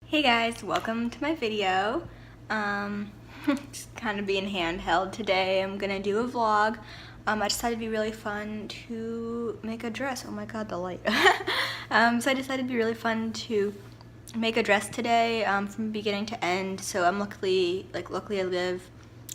Hey guys, welcome to my video. Just kind of being handheld today. I'm gonna do a vlog. I just thought it'd be really fun to make a dress. Oh my god, the light. So I decided it'd be really fun to make a dress today from beginning to end. So I'm luckily I live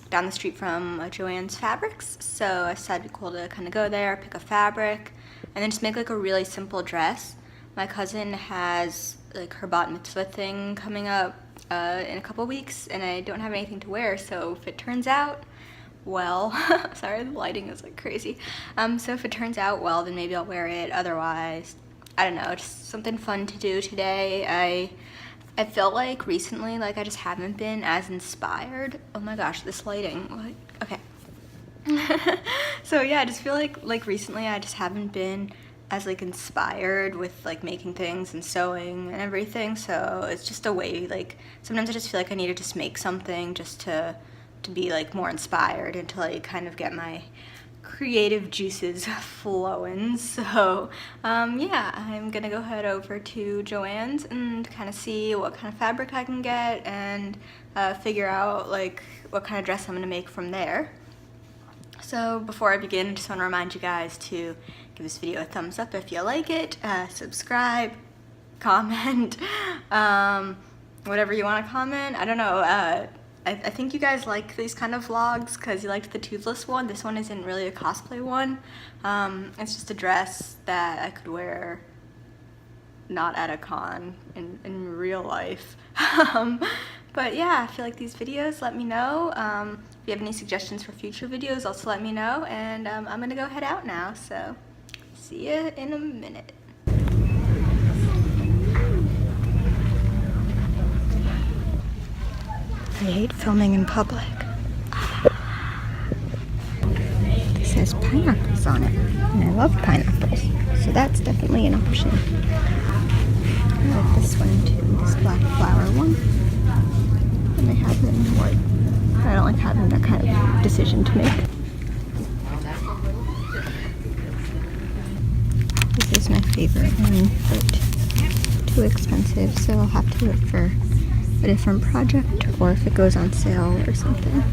down the street from Joann's Fabrics. So I decided it'd be cool to kind of go there, pick a fabric, and then just make like a really simple dress. My cousin has like her bat mitzvah thing coming up in a couple weeks, and I don't have anything to wear, so if it turns out well, sorry, the lighting is like crazy. So if it turns out well, then maybe I'll wear it. Otherwise, I don't know, just something fun to do today. I feel like recently, like I just haven't been as inspired. Oh my gosh, this lighting, like, okay. So yeah, I just feel like recently I just haven't been as like inspired with like making things and sewing and everything. So it's just a way, like sometimes I just feel like I need to just make something just to be like more inspired and to like kind of get my creative juices flowing. So yeah, I'm gonna go head over to Joann's and kind of see what kind of fabric I can get and figure out like what kind of dress I'm gonna make from there. So before I begin, I just want to remind you guys to give this video a thumbs up if you like it, subscribe, comment, whatever you want to comment. I don't know, I think you guys like these kind of vlogs because you liked the toothless one. This one isn't really a cosplay one. It's just a dress that I could wear not at a con, in real life. But yeah, if you like these videos, let me know. If you have any suggestions for future videos, also let me know. And I'm gonna go head out now, so see ya in a minute. I hate filming in public. This has pineapples on it, and I love pineapples, so that's definitely an option. I like this one too, this black flower one. And they have them in white. I don't like having that kind of decision to make. This is my favorite one, but too expensive, so I'll have to look for a different project or if it goes on sale or something.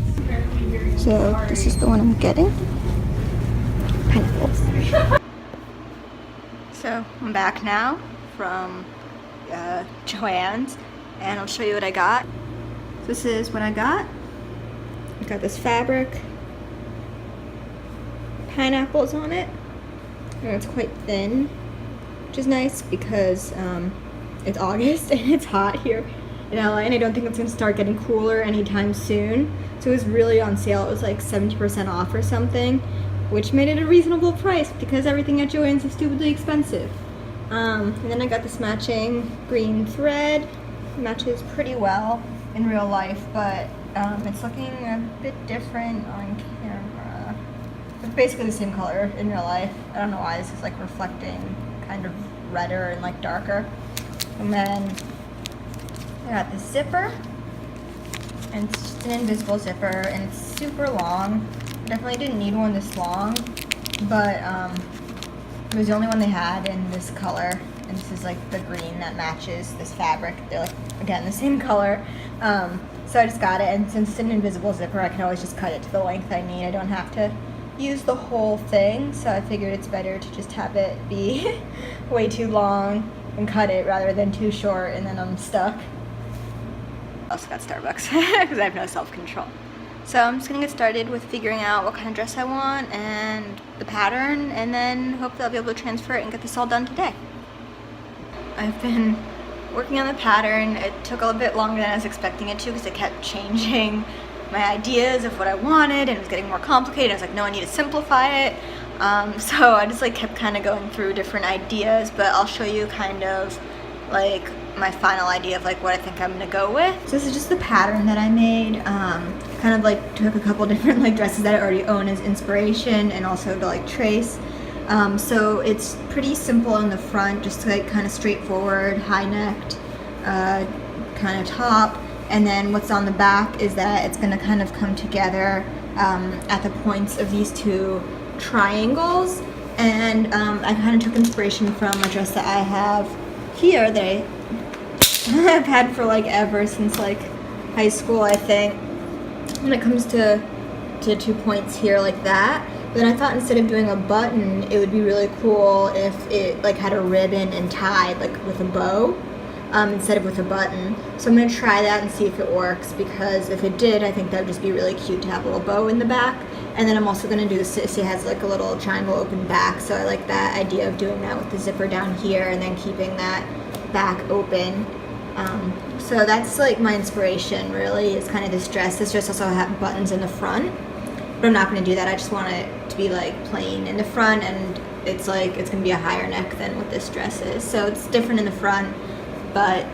So this is the one I'm getting. Pineapples. So I'm back now from Joann's, and I'll show you what I got. This is what I got. I got this fabric, pineapples on it, and it's quite thin, which is nice because it's August and it's hot here in LA, and I don't think it's gonna start getting cooler anytime soon. So it was really on sale. It was like 70% off or something, which made it a reasonable price because everything at Joann's is stupidly expensive. And then I got this matching green thread. It matches pretty well in real life, but it's looking a bit different on camera. It's basically the same color in real life. I don't know why this is like reflecting kind of redder and like darker. And then I got this zipper, and it's just an invisible zipper, and it's super long. I definitely didn't need one this long, but it was the only one they had in this color, and this is like the green that matches this fabric. They're like, again, the same color. So I just got it, and since it's an invisible zipper, I can always just cut it to the length I need. I don't have to use the whole thing, so I figured it's better to just have it be way too long and cut it rather than too short, and then I'm stuck. I also got Starbucks because I have no self-control. So I'm just gonna get started with figuring out what kind of dress I want and the pattern, and then hopefully I'll be able to transfer it and get this all done today. I've been working on the pattern. It took a little bit longer than I was expecting it to because I kept changing my ideas of what I wanted, and it was getting more complicated. I was like, no, I need to simplify it. So I just like kept kind of going through different ideas, but I'll show you kind of like my final idea of like what I think I'm gonna go with. So this is just the pattern that I made. Kind of like took a couple different like dresses that I already own as inspiration and also to like trace. So it's pretty simple in the front, just like kind of straightforward, high-necked kind of top. And then what's on the back is that it's gonna kind of come together at the points of these two triangles. And I kind of took inspiration from a dress that I have here that I I've had for like ever since like high school, I think. When it comes to 2 points here like that. But then I thought instead of doing a button, it would be really cool if it like had a ribbon and tied like with a bow instead of with a button. So I'm gonna try that and see if it works, because if it did, I think that would just be really cute to have a little bow in the back. And then I'm also gonna do this, see it has like a little triangle open back, so I like that idea of doing that with the zipper down here and then keeping that back open. So that's like my inspiration really, is kind of this dress. This dress also has buttons in the front, but I'm not going to do that. I just want it to be like plain in the front, and it's like it's going to be a higher neck than what this dress is. So it's different in the front, but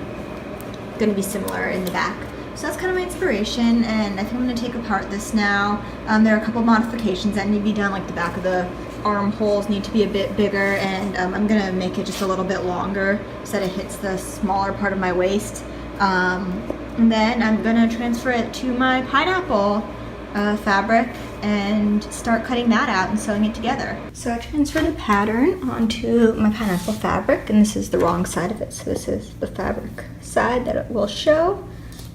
going to be similar in the back. So that's kind of my inspiration, and I think I'm going to take apart this now. There are a couple of modifications that need to be done, like the back of the armholes need to be a bit bigger, and I'm going to make it just a little bit longer so that it hits the smaller part of my waist. And then I'm going to transfer it to my pineapple fabric and start cutting that out and sewing it together. So I transferred the pattern onto my pineapple fabric, and this is the wrong side of it. So this is the fabric side that it will show.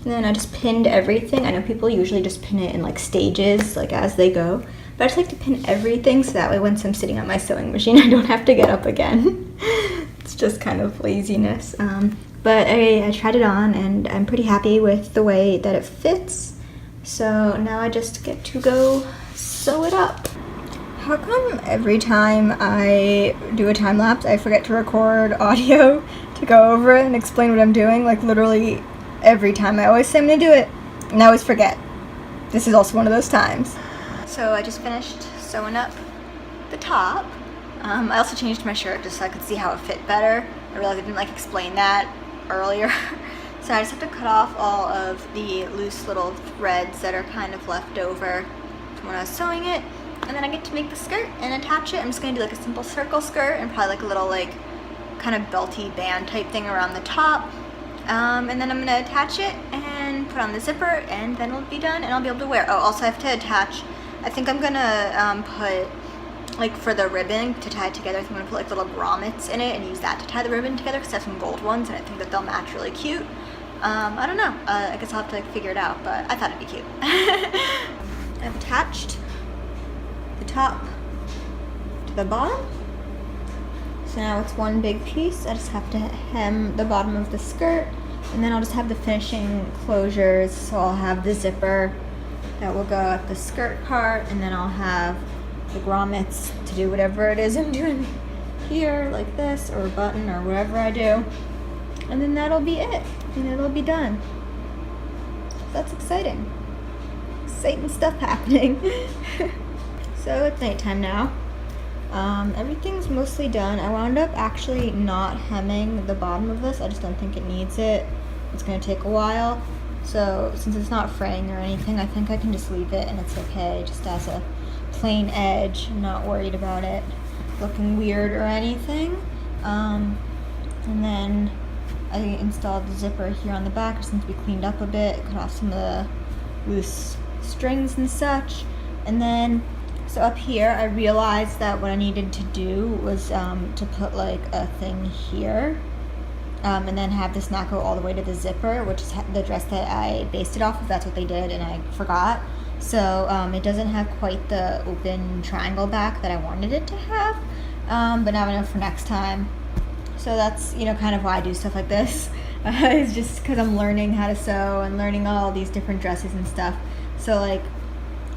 And then I just pinned everything. I know people usually just pin it in like stages, like as they go. But I just like to pin everything so that way once I'm sitting on my sewing machine, I don't have to get up again. It's just kind of laziness. But I tried it on, and I'm pretty happy with the way that it fits. So now I just get to go sew it up. How come every time I do a time lapse, I forget to record audio to go over it and explain what I'm doing? Like literally every time. I always say I'm gonna do it, and I always forget. This is also one of those times. So I just finished sewing up the top. I also changed my shirt just so I could see how it fit better. I realized I didn't like explain that earlier. So I just have to cut off all of the loose little threads that are kind of left over from when I was sewing it. And then I get to make the skirt and attach it. I'm just gonna do like a simple circle skirt and probably like a little like kind of belty band type thing around the top. And then I'm gonna attach it and put on the zipper, and then it'll be done and I'll be able to wear. Oh, also I have to attach, I think I'm gonna put, like for the ribbon to tie it together, I think I'm gonna put like little grommets in it and use that to tie the ribbon together, because I have some gold ones and I think that they'll match really cute. I don't know, I guess I'll have to like figure it out, but I thought it'd be cute. I've attached the top to the bottom. So now it's one big piece. I just have to hem the bottom of the skirt, and then I'll just have the finishing closures. So I'll have the zipper that will go at the skirt part, and then I'll have the grommets to do whatever it is I'm doing here, like this, or a button, or whatever I do. And then that'll be it, and it'll be done. That's exciting. Exciting stuff happening. So it's nighttime now. Everything's mostly done. I wound up actually not hemming the bottom of this. I just don't think it needs it. It's gonna take a while. So since it's not fraying or anything, I think I can just leave it and it's okay, just as a plain edge. I'm not worried about it looking weird or anything. And then I installed the zipper here on the back. It just needs to be cleaned up a bit, cut off some of the loose strings and such. And then so up here, I realized that what I needed to do was to put like a thing here, and then have this not go all the way to the zipper, which is the dress that I based it off of. That's what they did, and I forgot. So it doesn't have quite the open triangle back that I wanted it to have, but now I know for next time. So that's, you know, kind of why I do stuff like this. It's just because I'm learning how to sew and learning all these different dresses and stuff. So like,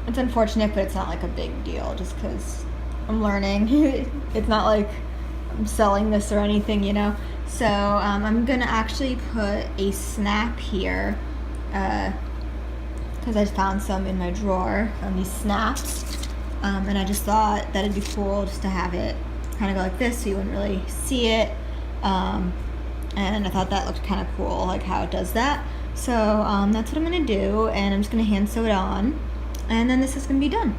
it's unfortunate, but it's not like a big deal just because I'm learning. It's not like I'm selling this or anything, you know. So I'm gonna actually put a snap here because I found some in my drawer, these snaps, and I just thought that it'd be cool just to have it kind of go like this so you wouldn't really see it, and I thought that looked kind of cool, like how it does that. So that's what I'm gonna do, and I'm just gonna hand sew it on. And then this is gonna be done.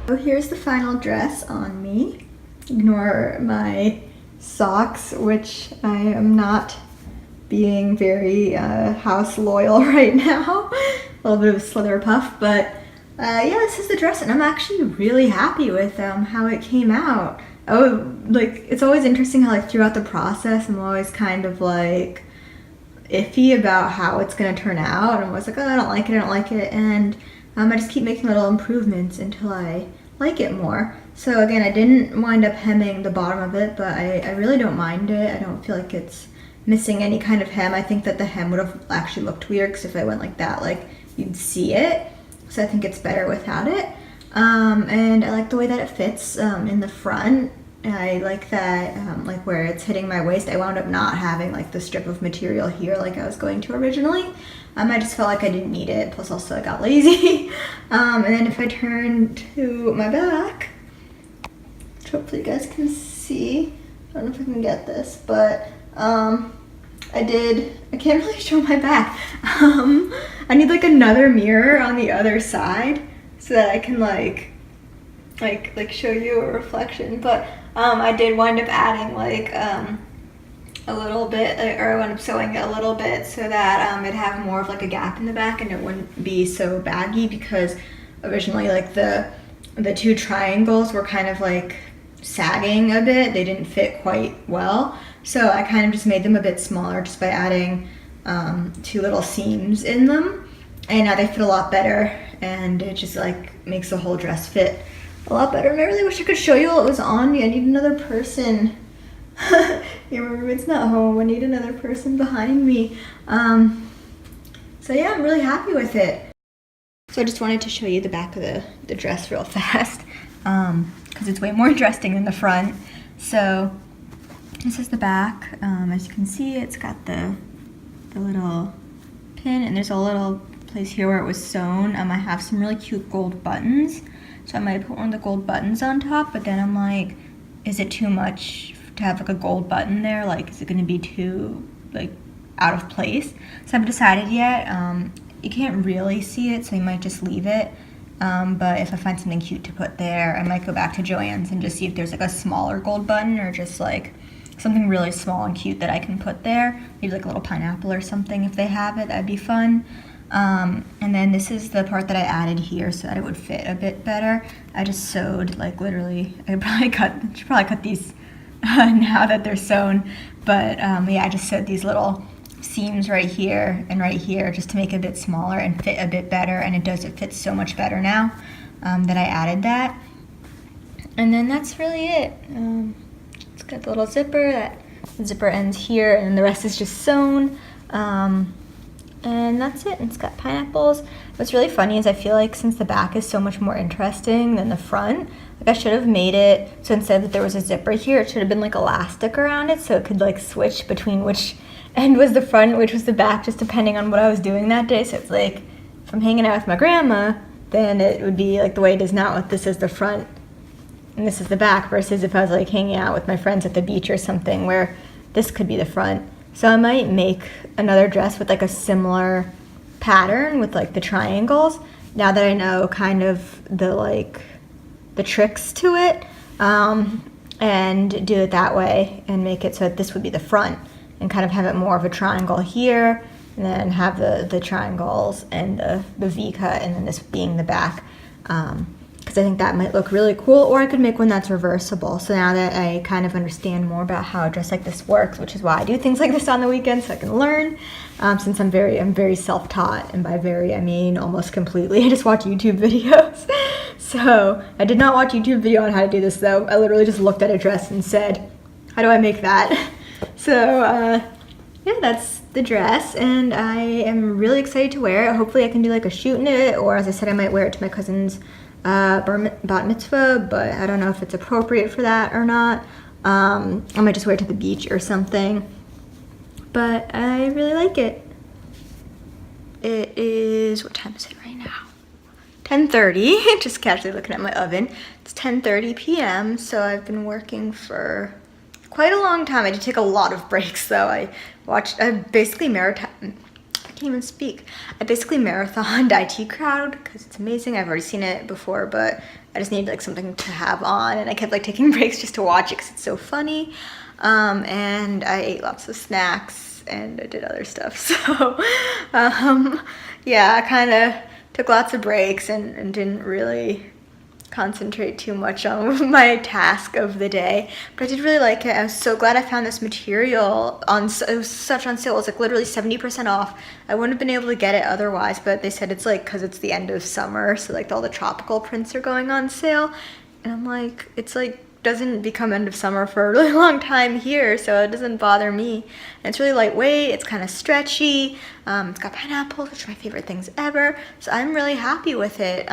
So here's the final dress on me. Ignore my socks, which I am not being very house loyal right now. A little bit of a slither puff, but yeah, this is the dress, and I'm actually really happy with how it came out. Oh, like it's always interesting how like throughout the process I'm always kind of like iffy about how it's gonna turn out, and I was like, oh, I don't like it, and I just keep making little improvements until I like it more. So again, I didn't wind up hemming the bottom of it, but I really don't mind it. I don't feel like it's missing any kind of hem. I think that the hem would have actually looked weird, because if I went like that, like, you'd see it. So I think it's better without it. And I like the way that it fits in the front. I like that, like where it's hitting my waist, I wound up not having like the strip of material here like I was going to originally. I just felt like I didn't need it, plus also I got lazy. And then if I turn to my back, which hopefully you guys can see, I don't know if I can get this, but I can't really show my back. I need like another mirror on the other side so that I can like show you a reflection, but I did wind up adding like a little bit, or I wound up sewing it a little bit so that it'd have more of like a gap in the back and it wouldn't be so baggy, because originally like the two triangles were kind of like sagging a bit. They didn't fit quite well, so I kind of just made them a bit smaller just by adding two little seams in them, and now they fit a lot better, and it just like makes the whole dress fit a lot better. And I really wish I could show you what was on me. I need another person. Your roommate's not home. I need another person behind me. So yeah, I'm really happy with it. So I just wanted to show you the back of the dress real fast, because it's way more interesting than the front. So this is the back. As you can see, it's got the little pin, and there's a little place here where it was sewn. I have some really cute gold buttons, so I might put one of the gold buttons on top, but then I'm like, is it too much to have like a gold button there? Like, is it going to be too like out of place? So I haven't decided yet. You can't really see it, so you might just leave it. But if I find something cute to put there, I might go back to Joann's and just see if there's like a smaller gold button, or just like something really small and cute that I can put there. Maybe like a little pineapple or something if they have it. That'd be fun. And then this is the part that I added here so that it would fit a bit better. I just sewed like literally, I should probably cut these now that they're sewn. But yeah, I just sewed these little seams right here and right here just to make it a bit smaller and fit a bit better, and it fits so much better now that I added that. And then that's really it. It's got the little zipper, that zipper ends here, and the rest is just sewn. And that's it, and it's got pineapples. What's really funny is I feel like since the back is so much more interesting than the front, like I should have made it so instead that there was a zipper here, it should have been like elastic around it so it could like switch between which end was the front, which was the back, just depending on what I was doing that day. So it's like, if I'm hanging out with my grandma, then it would be like the way it is now, if this is the front and this is the back, versus if I was like hanging out with my friends at the beach or something where this could be the front. So I might make another dress with like a similar pattern with like the triangles, now that I know kind of the tricks to it, and do it that way and make it so that this would be the front and kind of have it more of a triangle here, and then have the triangles and the V cut, and then this being the back, because I think that might look really cool. Or I could make one that's reversible. So now that I kind of understand more about how a dress like this works, which is why I do things like this on the weekends, so I can learn, since I'm very self-taught, and by very I mean almost completely. I just watch YouTube videos. So I did not watch a YouTube video on how to do this though. I literally just looked at a dress and said, how do I make that? So yeah, that's the dress, and I am really excited to wear it. Hopefully I can do like a shoot in it, or as I said, I might wear it to my cousin's bat mitzvah, but I don't know if it's appropriate for that or not. I might just wear it to the beach or something, but I really like it. It is, what time is it right now? 10:30, just casually looking at my oven. It's 10:30 p.m., so I've been working for quite a long time. I did take a lot of breaks though. I basically marathoned IT Crowd because it's amazing. I've already seen it before, but I just needed like something to have on, and I kept like taking breaks just to watch it because it's so funny. And I ate lots of snacks and I did other stuff. So yeah, I kind of took lots of breaks and didn't really concentrate too much on my task of the day, but I did really like it. I was so glad I found this material it was such on sale. It was like literally 70% off. I wouldn't have been able to get it otherwise, but they said it's like because it's the end of summer, so like all the tropical prints are going on sale, and I'm like, it's like doesn't become end of summer for a really long time here, so it doesn't bother me. And it's really lightweight, it's kind of stretchy, it's got pineapples, which are my favorite things ever, so I'm really happy with it.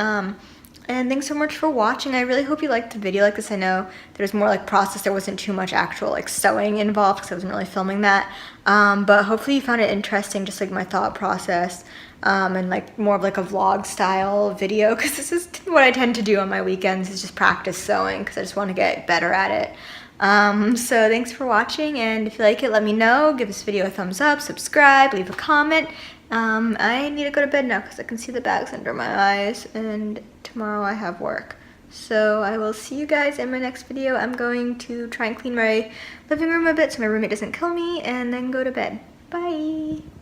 And thanks so much for watching. I really hope you liked the video like this. I know there's more like process, there wasn't too much actual like sewing involved because I wasn't really filming that, but hopefully you found it interesting, just like my thought process, and like more of like a vlog style video, because this is what I tend to do on my weekends, is just practice sewing because I just want to get better at it. So thanks for watching, and if you like it, let me know. Give this video a thumbs up, subscribe, leave a comment. I need to go to bed now because I can see the bags under my eyes, and tomorrow I have work. So I will see you guys in my next video. I'm going to try and clean my living room a bit so my roommate doesn't kill me, and then go to bed. Bye!